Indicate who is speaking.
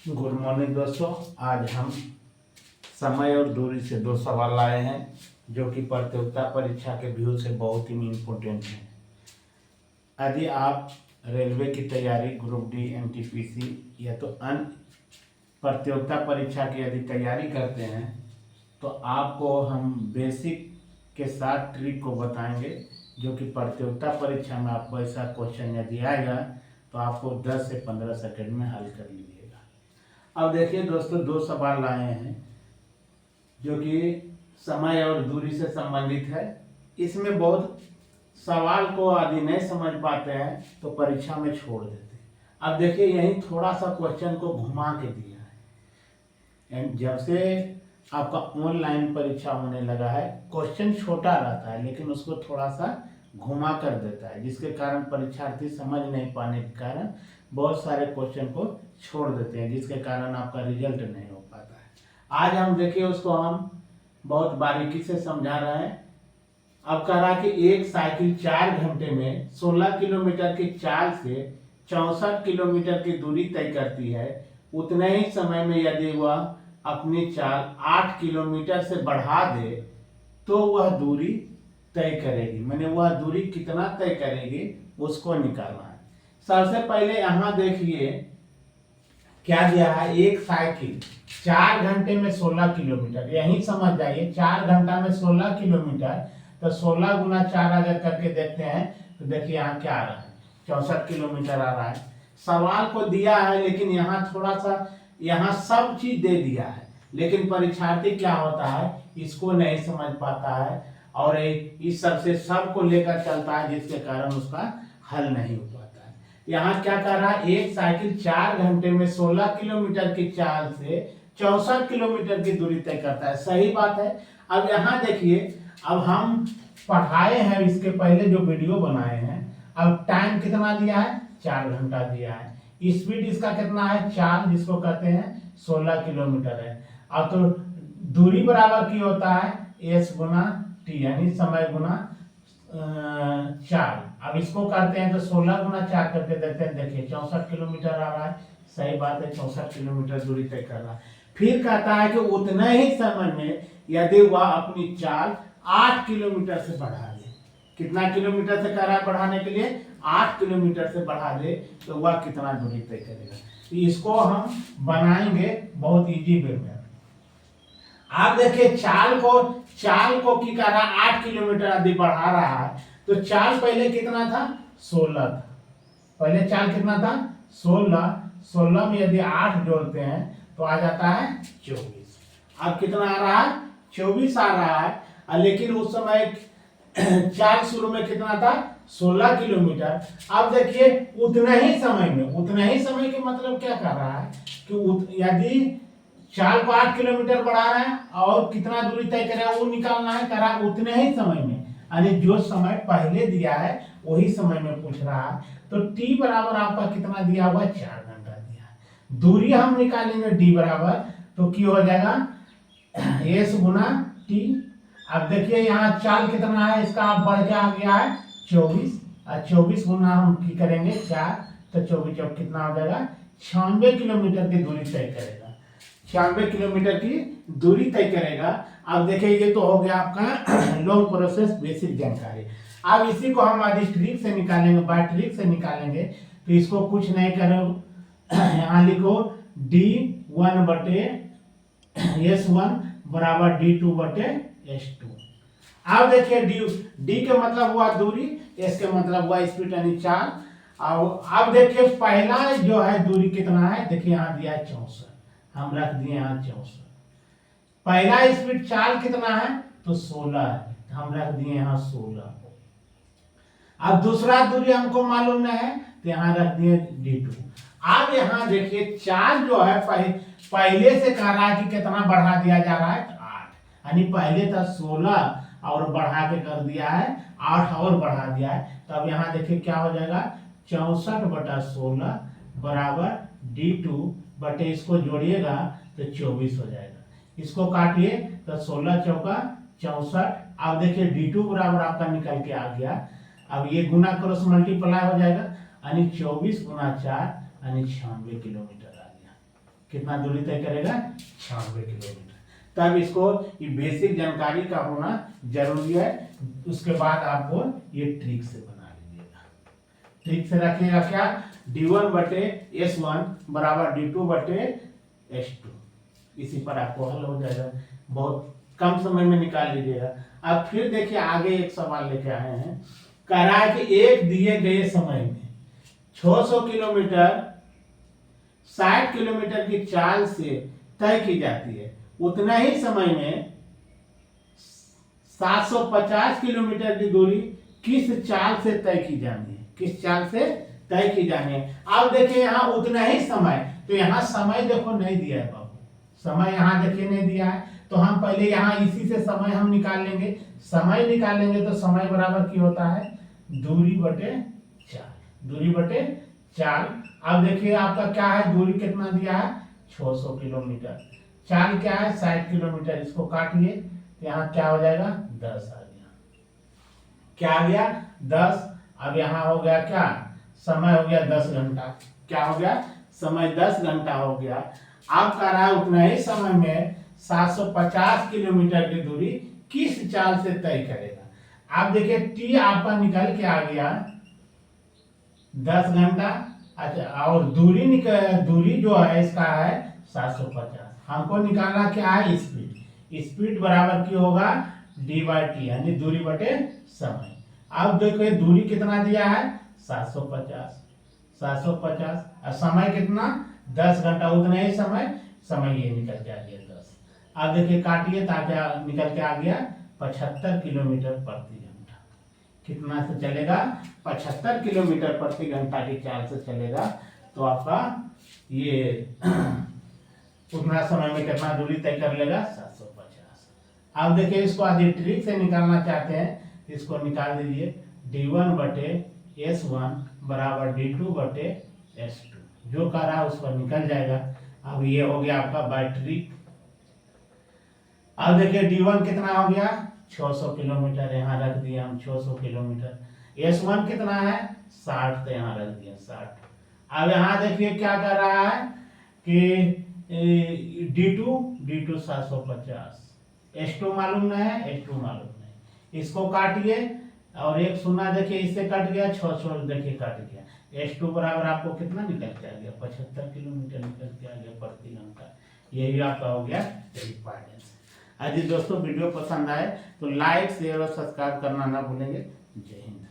Speaker 1: Good morning दोस्तों। आज हम समय और दूरी से दो सवाल लाए हैं जो कि प्रतियोगिता परीक्षा के व्यू से बहुत ही इम्पोर्टेंट हैं। यदि आप रेलवे की तैयारी, ग्रुप डी, एनटीपीसी या तो अन्य प्रतियोगिता परीक्षा की यदि तैयारी करते हैं तो आपको हम बेसिक के साथ ट्रिक को बताएंगे जो कि प्रतियोगिता परीक्षा में आपको ऐसा क्वेश्चन यदि आएगा तो आपको 10 से 15 सेकंड में हल कर लीजिएगा। अब देखिए दोस्तों, दो सवाल लाए हैं जो कि समय और दूरी से संबंधित है। इसमें बहुत सवाल को यदि नहीं समझ पाते हैं तो परीक्षा में छोड़ देते हैं। अब देखिए, यही थोड़ा सा क्वेश्चन को घुमा के दिया है। एंड जब से आपका ऑनलाइन परीक्षा होने लगा है, क्वेश्चन छोटा रहता है लेकिन उसको थोड़ा सा घुमा कर देता है, जिसके कारण परीक्षार्थी समझ नहीं पाने के कारण बहुत सारे क्वेश्चन को छोड़ देते हैं, जिसके कारण आपका रिजल्ट नहीं हो पाता है। आज हम देखिए उसको हम बहुत बारीकी से समझा रहे हैं। अब कह रहा कि एक साइकिल 4 घंटे में 16 किलोमीटर की चाल से 64 किलोमीटर की दूरी तय करती है। उतने ही समय में यदि वह अपनी चाल 8 किलोमीटर से बढ़ा दे तो वह दूरी तय करेगी। मैंने वह दूरी कितना तय करेगी उसको निकालना है। सबसे पहले यहाँ देखिए क्या दिया है, एक साइकिल 4 घंटे में 16 किलोमीटर, यही समझ जाइए 4 घंटा में 16 किलोमीटर, तो 16 गुना 4 अगर करके देखते हैं तो देखिए यहाँ क्या आ रहा है, 64 किलोमीटर आ रहा है। सवाल को दिया है लेकिन यहाँ थोड़ा सा यहाँ सब चीज दे दिया है, लेकिन परीक्षार्थी क्या होता है इसको नहीं समझ पाता है और इस सबसे सब को लेकर चलता है, जिसके कारण उसका हल नहीं हो पाता है। यहाँ क्या कर रहा है, एक साइकिल 4 घंटे में 16 किलोमीटर की चाल से 64 किलोमीटर की दूरी तय करता है। सही बात है। अब यहाँ देखिए, अब हम पढ़ाए हैं इसके पहले जो वीडियो बनाए हैं। अब टाइम कितना दिया है, 4 घंटा दिया है। स्पीड इसका कितना है, चाल जिसको कहते हैं 16 किलोमीटर है। अब तो दूरी बराबर की होता है एस गुना टी, यानी समय गुना चाल। अब इसको करते हैं तो 16 गुना 4 करके देखते हैं, देखिए 64 किलोमीटर आ रहा है। सही बात है, 64 किलोमीटर दूरी तय कर रहा है। फिर कहता है कि उतने ही समय में यदि वह अपनी चाल 8 किलोमीटर से बढ़ा दे, कितना किलोमीटर से कह रहा है बढ़ाने के लिए, 8 किलोमीटर से बढ़ा दे तो वह कितना दूरी तय करेगा। तो इसको हम बनाएंगे बहुत इजी वे में। आप देखिए चाल को की कर रहा है 8 किलोमीटर यदि बढ़ा रहा है तो चाल पहले कितना था, 16 था। पहले चाल कितना था, 16। 16 में यदि 8 जोड़ते हैं तो आ जाता है 24। अब कितना आ रहा है, 24 आ रहा है। लेकिन उस समय चाल शुरू में कितना था, 16 किलोमीटर। अब देखिए उतने ही समय के मतलब क्या कर रहा है कि यदि चाल को 8 किलोमीटर बढ़ा रहे हैं और कितना दूरी तय करेगा वो निकालना है, करा उतने ही समय में, यानी जो समय पहले दिया है वही समय में पूछ रहा है। तो टी बराबर आपका कितना दिया हुआ, 4 घंटा दिया है। दूरी हम निकालेंगे डी बराबर, तो की हो जाएगा एस गुना टी। अब देखिए यहाँ चाल कितना है इसका, आप बढ़ के आ गया है 24, और 24 गुना हम की करेंगे 4, तो 24 अब कितना हो जाएगा, 96 किलोमीटर की दूरी तय करेगा। 96 किलोमीटर की दूरी तय करेगा। अब देखिए ये तो हो गया आपका लॉन्ग प्रोसेस बेसिक जानकारी। अब इसी को हम आज ट्रिक से निकालेंगे, बाय ट्रिक से निकालेंगे। तो इसको कुछ नहीं करो, यहाँ लिखो D1 बटे S1 बराबर D2 बटे S2। अब देखिए D के मतलब हुआ दूरी, S के मतलब हुआ स्पीड यानी चाल। अब देखिए पहला जो है दूरी कितना है, देखिए यहाँ दिया है 64, हम रख दिए यहाँ 64। पहला स्पीड चाल कितना है तो 16 है, हम रख दिए यहाँ 16। अब दूसरा दूरी हमको मालूम नहीं है तो यहाँ रख दिए D2। अब यहाँ देखिए चाल जो है पहले से कह रहा है कि कितना बढ़ा दिया जा रहा है, 8, यानी पहले था 16 और बढ़ा के कर दिया है 8 और बढ़ा दिया है। तो अब यहाँ देखिए क्या हो जाएगा, 64 बटा 16 बराबर D2 बटे, इसको जोड़िएगा तो 24 हो जाएगा। इसको काटिए तो 16 चौका 64। अब देखिए D2 बराबर आपका निकल के आ गया। अब ये गुना क्रॉस मल्टीप्लाई हो जाएगा, यानी 24 गुना 4 यानी 96 किलोमीटर आ गया। कितना दूरी तय करेगा, 96 किलोमीटर। तब इसको ये बेसिक जानकारी का होना जरूरी है। उसके बाद आपको ये ट्रिक से बना लीजिएगा। ट्रिक से रखिएगा क्या, d1/s1 बराबर d2/s2। इसी पर आपको हल हो जाएगा, बहुत कम समय में निकाल लीजिएगा। अब फिर देखिए आगे एक सवाल लेके आए हैं, कह रहा है कि एक दिए गए समय में 600 किलोमीटर 60 किलोमीटर की चाल से तय की जाती है, उतना ही समय में 750 किलोमीटर की दूरी किस चाल से तय की जानी है, किस चाल से तय की जानी है। अब देखिए यहाँ उतना ही समय, तो यहाँ समय देखो नहीं दिया है बाबू, समय यहाँ देखिए नहीं दिया है, तो हम पहले यहाँ इसी से समय हम निकाल लेंगे। समय निकालेंगे तो समय बराबर की होता है दूरी बटे 4, दूरी बटे 4। अब देखिए आपका क्या है, दूरी कितना दिया है 600 किलोमीटर, चाल क्या है 60 किलोमीटर, इसको काटिए तो यहाँ क्या हो जाएगा 10 आ गया, क्या आ गया 10। अब यहाँ हो गया क्या, समय हो गया 10 घंटा, क्या हो गया समय 10 घंटा हो गया। अब कह रहा है उतना ही समय में 750 किलोमीटर की दूरी किस चाल से तय करेगा। आप देखिए टी आपका निकल के आ गया 10 घंटा, अच्छा, और दूरी जो है इसका है 750। हमको निकालना क्या है, स्पीड। स्पीड बराबर की होगा d/t, यानी दूरी बटे समय। अब देखिए दूरी कितना दिया है 750, 750 और समय कितना 10 घंटा, उतना ही समय ये निकल के आ गया 10। अब देखिए काटिए ताकि निकल के आ गया 75 किलोमीटर प्रति घंटा। कितना से चलेगा 75 किलोमीटर प्रति घंटा की चाल से चलेगा, तो आपका ये उतना समय में कितना दूरी तय कर लेगा 750। अब देखिए इसको आदि ट्रिक से निकालना चाहते हैं, इसको निकाल दीजिए d1/s1 बराबर d2/s2, जो कह रहा है उस पर निकल जाएगा। अब ये हो गया आपका बाय ट्रिक। अब देखिए d1 कितना हो गया 600 किलोमीटर, यहाँ रख दिया हम 600 किलोमीटर। s1 कितना है 60, तो यहाँ रख दिया 60। अब यहाँ देखिए क्या कर रहा है कि d2 750, s2 मालूम नहीं है, s2 मालूम नहीं, इसको काटिए और एक शून्य देखिए इससे कट गया, 600 देखिए कट गया। s2 बराबर आपको कितना निकल के आ गया 75 किलोमीटर निकल के आ गया प्रति घंटा। यही आपका हो गया रिक्वायरमेंट। यदि दोस्तों वीडियो पसंद आए तो लाइक शेयर और सब्सक्राइब करना ना भूलेंगे। जय हिंद।